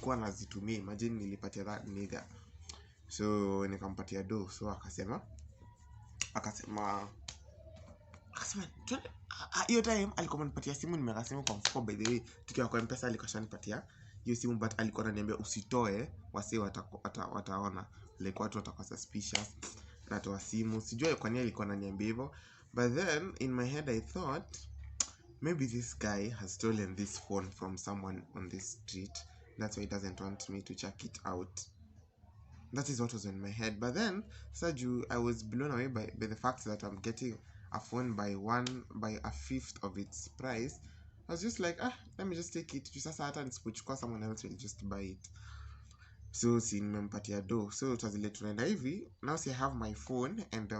sikuwa nazitumia. Imagine nilipatia that nigga. So nikampatia do. So akasema hiyo time alikuwa ananipatia simu, nimeweka simu kwa mfuko. By the way, tukiwa kwa M-Pesa alikuwa shanipatia hiyo simu, but alikuwa ananiambia usitoe, wase wataona, like watu watakuwa suspicious natoa simu. Sijui kwa nini alikuwa ananiambia hivyo, but then in my head I thought maybe this guy has stolen this phone from someone on this street. That's why he doesn't want me to check it out. That is what was in my head. But then Saju, I was blown away by the fact that I'm getting a phone by a fifth of its price. I was just like, let me just take it. Just hata nisipochukua, someone else will just buy it. So si nimempatia do. So tutazile tunaenda hivi. Now see I have my phone and the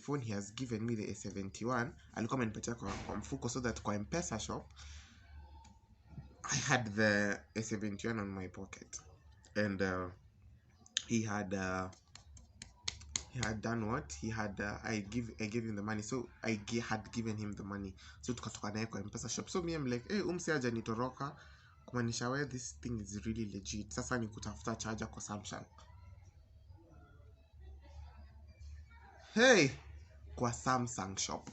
phone he has given me, the A71, alikuwa amenipatia kwa mfuko, so that kwa M-Pesa shop I had the A71 on my pocket. And he had done what? I gave him the money. So I had given him the money. So tukatoka naye kwa M-Pesa shop. So me I'm like, hey, umse aja nitoroka, kumaanisha where this thing is really legit. Sasa ni kutafuta charger kwa Samsung. Hey, kwa Samsung shop.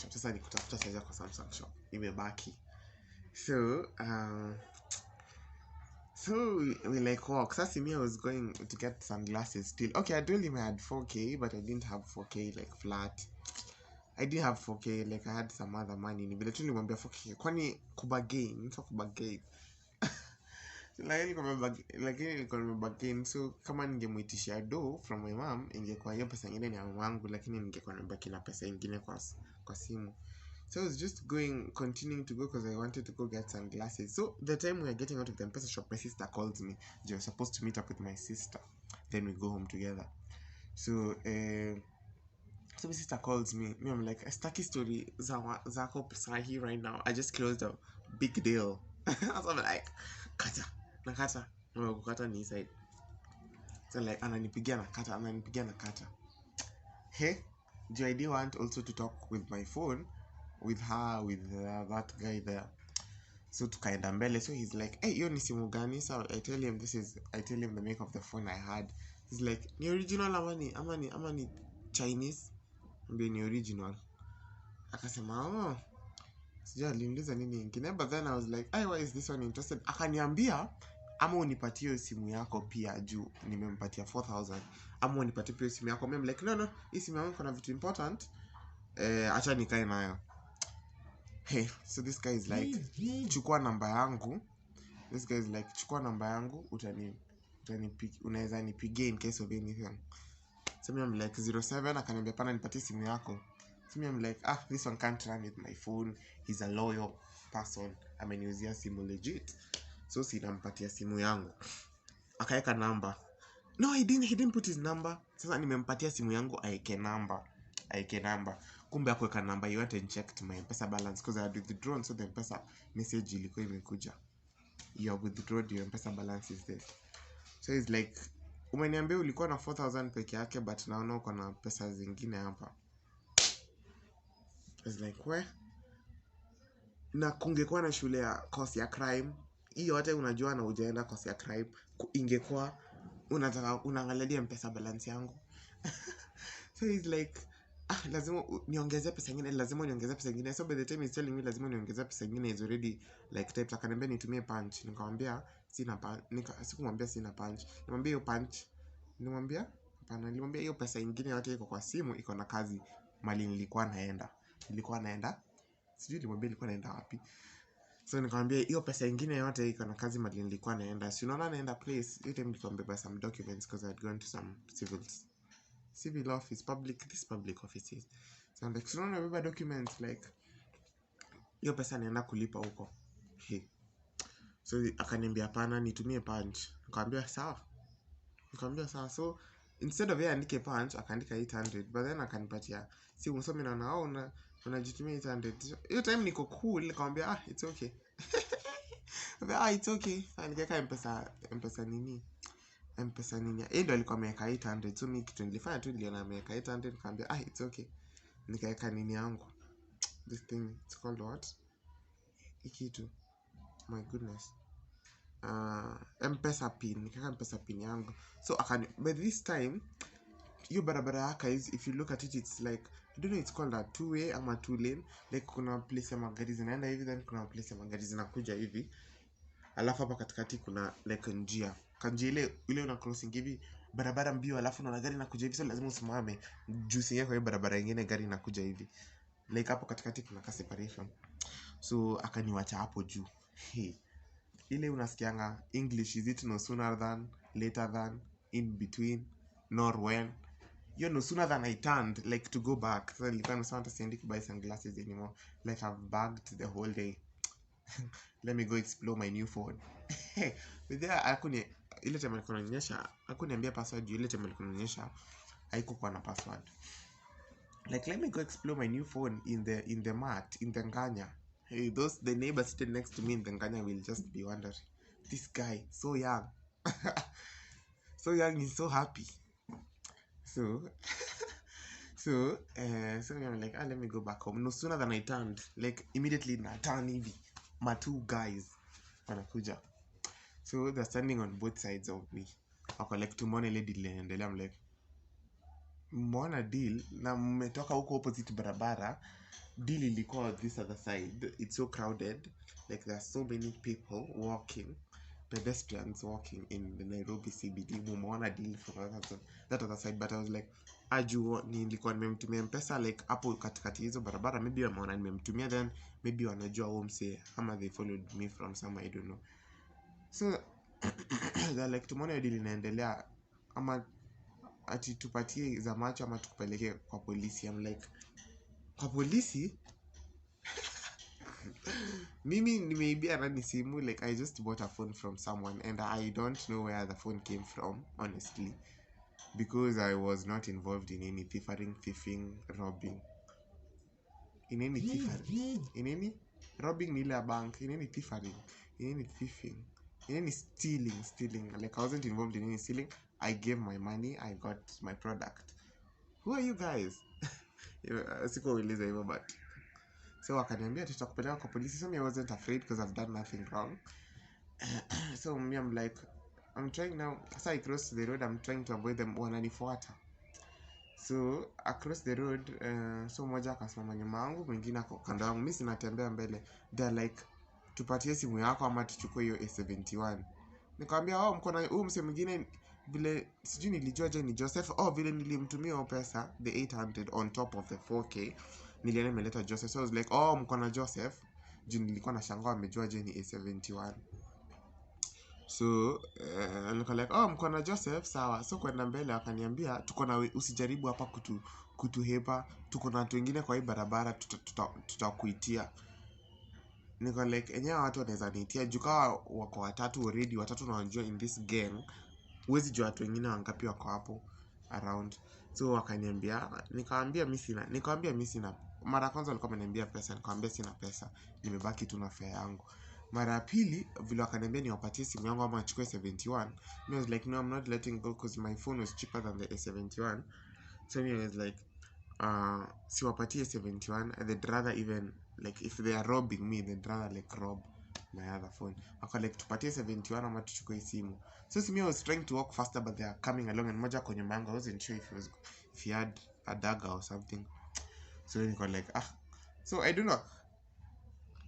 Sasa ni kutafuta charger kwa Samsung shop. Imebaki. So we like walk. Sasa me, I was going to get sunglasses still. Okay, I told him I had 4K, but I didn't have 4K like flat. I didn't have 4K, like I had some other money. Nibile tu nimwambia 4K. Kwani kubagain. Lakini nilikuwa nimebagain. So kama ningemuitishia do from my mom, ingekuwa hiyo pesa nyingine ni ya mamangu, lakini ningekuwa nimebaki na pesa nyingine kwa simu. So I was just continuing to go because I wanted to go get sunglasses. So the time we were getting out of the M-Pesa shop, my sister calls me. She was supposed to meet up with my sister. Then we go home together. So my sister calls me. I'm like, staki story zako sahi right now. I just closed a big deal. So I'm like, nakata. Kukata ni side. So like, ananipigia nakata. Hey, do I want also to talk with my phone? With her, with that guy there. So tukaenda mbele. So he's like, hey, hiyo ni simu gani? So I tell him the make of the phone I had. He's like, ni original ama ni Chinese? Mbe ni original. Akasema, sijui aliniuliza nini ingine. But then I was like, why is this one interested? Akaniambia, ama unipatie hiyo simu yako pia juu nimempatia 4,000. Ama unipatie pia simu yako. I'm like, no, hii simu yangu kuna vitu important. Acha nikae nayo. Hey, so this guy is like, chukua namba yangu. Unaweza nipigie in case of anything. So me I'm like 07, akaniambia pana nipatie simu yako. So me I'm like, this one can't run with my phone. He's a loyal person. Ameniuzia simu legit. So sinampatia simu yangu. Akaeka namba. No, he didn't put his number. Sasa nimempatia simu yangu aeke namba. Kumbe hakuweka namba. You went and checked my M-Pesa balance because I had withdrawn. So the M-Pesa message ilikuwa imekuja, you have withdrawn, your M-Pesa balance is this. So he's like, umeniambia ulikuwa na 4,000 peke yake, but naona uko na pesa zingine hapa. He's like, we na kungekuwa na shule ya course ya crime, hiyo hata unajua na hujaenda course ya crime, ingekuwa unataka unaangalia M-Pesa balance yangu. So he's like, lazima niongezee pesa nyingine. So by the time he's telling me lazima niongezee pesa nyingine, is already like type. Akaniambia nitumie punch. Nikamwambia sina punch. Sikumwambia sina punch. Nimwambia hiyo punch. Nilimwambia hiyo pesa nyingine yote iko kwa simu, iko na kazi mali nilikuwa naenda. Sijui nilimwambia nilikuwa naenda wapi. So nikamwambia hiyo pesa nyingine yote iko na kazi mali nilikuwa naenda. Si unaona naenda place. Hiyo time nilikwambia some documents because I had gone to some civil office, public offices. So I'm like, so no beba documents, like hiyo pesa naenda kulipa huko. Hey. So akaniambia hapana nitumie punch. Nikamwambia sawa. So instead of yeye andike punch, akaandika 800, but then akanipatia simu. So mimi naona unajitumia 800. Hiyo time niko cool, nikamwambia it's okay. It's okay. Nikaweka M-Pesa nini? Yeye ndo alikuwa ameweka 800. So mimi kitu nilifanya tu niliona ameweka 800, nikamwambia it's okay. Nikaweka nini yangu. This thing, it's called what? Ikitu. my goodness, M-Pesa pin, nikaweka M-Pesa pin yangu. So by this time hiyo barabara yaka is, if you look at it, it's like, I don't know, it's called a two-way ama two-lane. Like kuna place ya magari zinaenda hivi, then kuna place ya magari zinakuja hivi, alafu hapa katikati kuna like njia ile una crossing hivi barabara mbio, alafu na gari inakuja hivi, so lazima usimame juu singia kwa hiyo barabara nyingine gari inakuja hivi, like hapo katikati kuna ka separation. So akaniwacha hapo juu. Ile unasikianga English, is it no sooner than, later than, in between, nor when. You know, sooner than I turned like to go back, so nilikuwa nimesema siendi kubuy sunglasses anymore, like I've bagged the whole day. Let me go explore my new phone. But there ile time alikuwa ananionyesha hakuniambia password, ile time alikuwa ananionyesha haikuwa na password. Like, let me go explore my new phone in the mart, in the Nganya. Hey, the neighbors sitting next to me in the Nganya will just be wondering, this guy so young. So young, he's so happy. So I'm like, let me go back home. No sooner than I turned, like immediately na turn hivi, my two guys wanakuja. So they're standing on both sides of me. Wako like, tumeona ile deal inaendelea. I'm like, mmeona deal na mmetoka huko opposite barabara. Deal ilikuwa this other side. It's so crowded, like there are so many people walking, pedestrians walking in the Nairobi CBD. Mmeona deal from that other side. But I was like, aju nilikuwa nimemtumia M-Pesa like hapo katikati hizo barabara, maybe wameona nimemtumia, then maybe wanajua home say ama they followed me from somewhere, I don't know. So they're like, tumeona deal inaendelea, ama ati tupatie za macho ama tukupeleke kwa polisi. I'm like, kwa polisi? Mimi nimeibia nani simu? Like, I just bought a phone from someone and I don't know where the phone came from, honestly, because I was not involved in any thieving, robbing. In any thieving, in any robbing nila bank, in any thieving, in any stealing. Like, I wasn't involved in any stealing. I gave my money, I got my product. Who are you guys? Sikuuliza hivyo, but so wakaniambia tutakupeleka kwa polisi. So I wasn't afraid because I've done nothing wrong. So me, I'm like, I'm trying now. As I cross the road, I'm trying to avoid them. Wananifuata. So across the road, so mmoja akasimama nyuma yangu, mwingine ako kando yangu, mimi sinatembea mbele. They're like, tupatie simu yako ama tuchukue hiyo A71. Nikamwambia, mko na huyu mse mwingine vile sijui nilijua je ni Joseph. Vile nilimtumia hiyo pesa, the 800 on top of the 4k. Niliona imeleta Joseph. So I was like, mko na Joseph. Juu nilikuwa nashangaa amejua je ni A71. So nilikuwa like, mko na Joseph, sawa. So kwenda mbele akaniambia, tuko na usijaribu hapa kutuhepa. Tuko na watu wengine kwa hii barabara, tutakuitia. Niko like, enyewe watu wanaweza niitia juu kawa wako watatu already, watatu na wanajua in this gang. Huwezi jua watu wengine wangapi wako hapo around. So wakaniambia, nikamwambia mimi sina. Mara kwanza walikuwa wameniambia pesa, nikamwambia sina pesa, nimebaki tu na fare yangu. Mara pili vile wakaniambia niwapatie simu yangu ama achukue 71, I was like, no, I'm not letting go because my phone was cheaper than the A71. So I was like, siwapatie 71. They'd rather even, like, if they are robbing me, they'd rather like rob my other phone. Waka like, tupatie 71 ama tuchukue simu. So Simi was trying to walk faster, but they are coming along, and moja kwenye manga, I wasn't sure if he had a dagger or something. So niko like, so I don't know,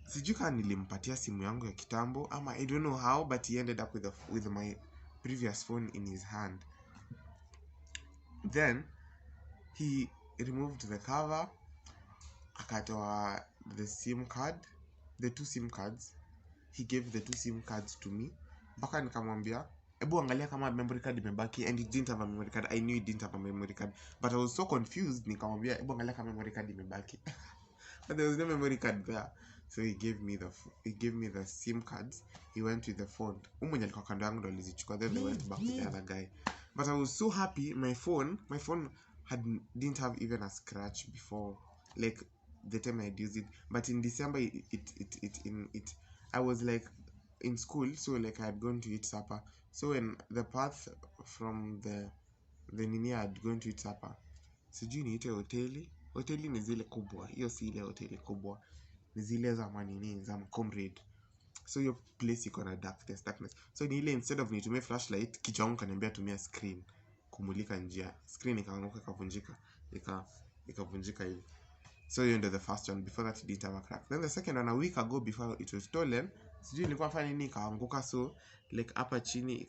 sijui kama nilimpatia simu yangu ya kitambo ama I don't know how, but he ended up with my previous phone in his hand. Then he removed the cover, akatoa the SIM card, the two SIM cards. He gave the two SIM cards to me. Mpaka nikamwambia, ebu angalia kama memory card imebaki, and he didn't have a memory card. I knew he didn't have a memory card, but I was so confused. Nikamwambia, ebu angalia kama memory card imebaki. But there was no memory card there. So he gave me the SIM cards. He went with the phone. Mwenye alikuwa kando yangu ndo alizichukua, then they went back with the other guy. But I was so happy. My phone didn't have even a scratch before, like the time I'd used it. But in December, I was like in school, so like I had gone to eat supper. So when the path from the nini I had gone to eat supper, sijui niite hoteli ni zile kubwa. Hiyo si ile hoteli kubwa, ni zile za manini za comrade. so your place iko na darkness. So ni ile instead of nitumie flashlight, kichwa yangu kaniambia tumia screen kumulika njia. Screen ikaanguka ikavunjika hivi. So you know the first one. Before that it didn't have a crack. Then the second one, a week ago before it was stolen, sijui nilikuwa fanya nini ikaanguka, so like hapa chini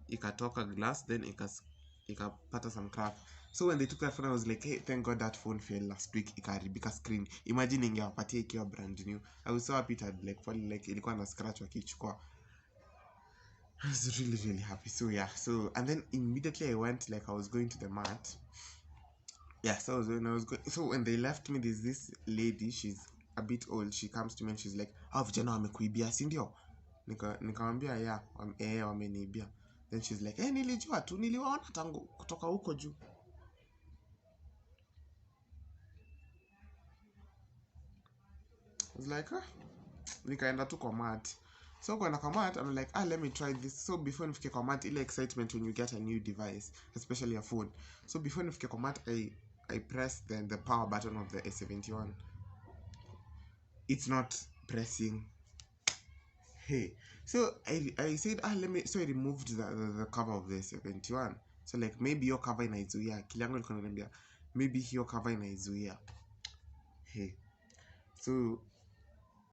ikatoka glass, then ikapata some crack. So when they took that phone, I was like, hey, thank God that phone fell last week, ikaharibika screen. Imagine ingewapatia ikiwa brand new. I was so happy it had like fallen, like ilikuwa na scratch wakichukua. I was really, really happy. So yeah, so and then immediately I went, like I was going to the mat. Yeah, so when I was going, so when they left me, there's this lady, she's a bit old. She comes to me and she's like, "Ah, vijana wamekuibia, si ndio?" Nikamwambia, "Yeah, wameniibia." Then she's like, nilijua tu, niliwaona tangu kutoka huko juu. I was like, nikaenda tu kwa mat. So kwenda kwa mat, I'm like, let me try this. So before nifike kwa mat, ile excitement when you get a new device, especially a phone. So before nifike kwa mat, I pressed the power button of the A71. It's not pressing. Hey, so I said, let me, so I removed the cover of the 71. So like maybe your cover inaizuia, kiliangu ilikuwa inaniambia maybe your cover inaizuia. Hey, so